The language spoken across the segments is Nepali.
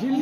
Şimdi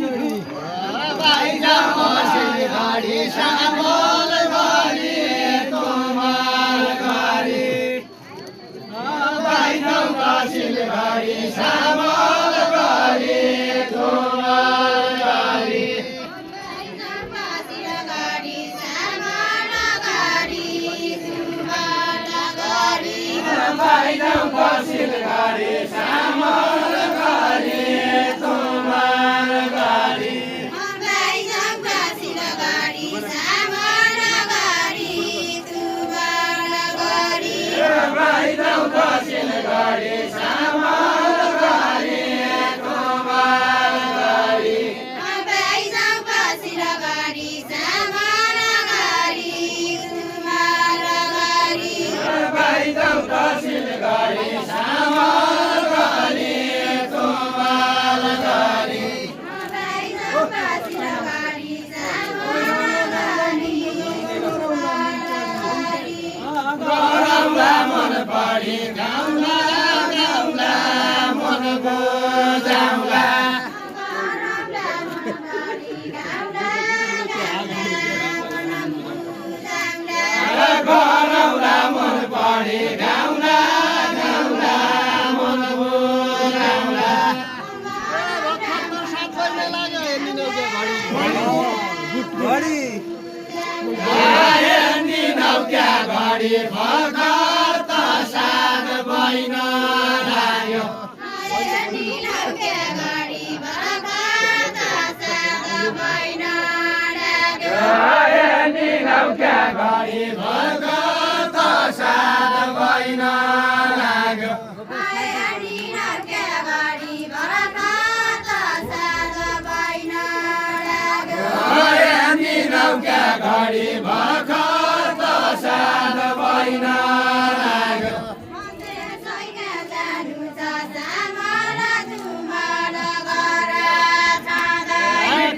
घडी भर्खर त साग बैन लाग्यो निलौक्या घडी भर्खर त साग बैन लाग्यो निलौक्या घडी भर्खर त साग बैन लाग्यो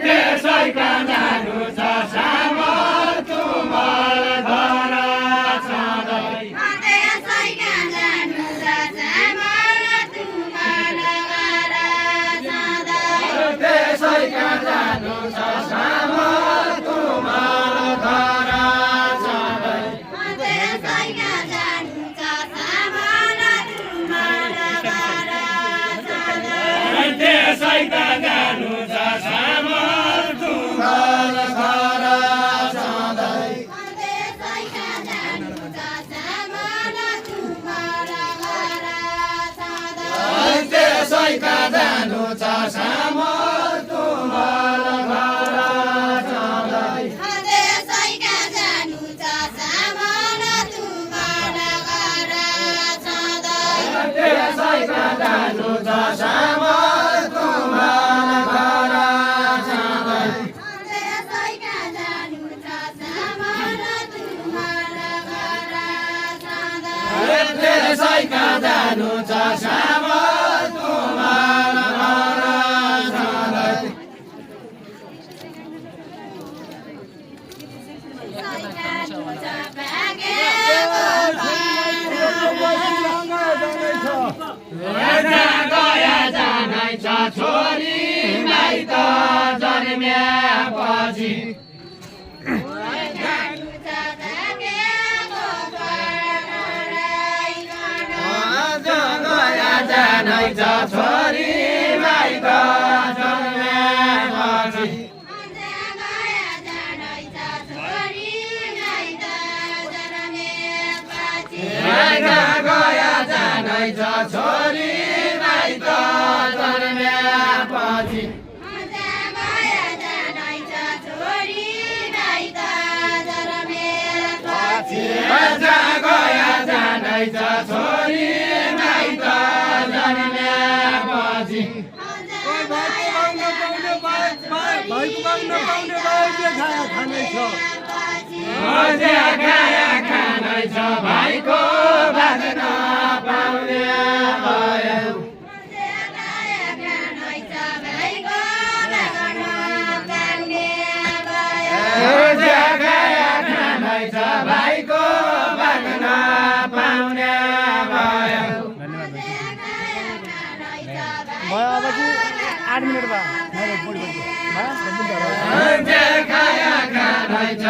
त्यसैका जानु छ सामल तुमल घर छँदै त्यसैका जानु छ सामल तुमल घर छँदै त्यसैका जानु छ सामल तुमल घर छँदै त्यसैका जानु छ सामल तुमल घर छँदै त्यसैका जानु छ सामल तुमल घर छँदै त्यसैका जानु छ सामल तुमल घर छँदै त्यसैका जानु छ सामल तुमल घर छँदै त्यसैका जानु छ सामल तुमल घर छँदै त्यसैका जानु छ सामल तुमल घर छँदै त्यसैका जानु छ सामल तुमल घर छँदै त्यसैका जानु छ सामल तुमल घर छँदै गया जानै छ छोरी माइत जन्मेपछि गया जानै छ छोरी माइत जन्मेपछि गया जानै छ छोरी माइत जन्मेपछि गया जानै छ छोरी माइत जन्मेपछि गया जानै छ छोरी माइत जन्मेपछि खानै छ भाइको भाग्न पाउने भयो खानै छ भाइको भाग्न पाउने भयो अब चाहिँ 8 मिनट भयो खानै छ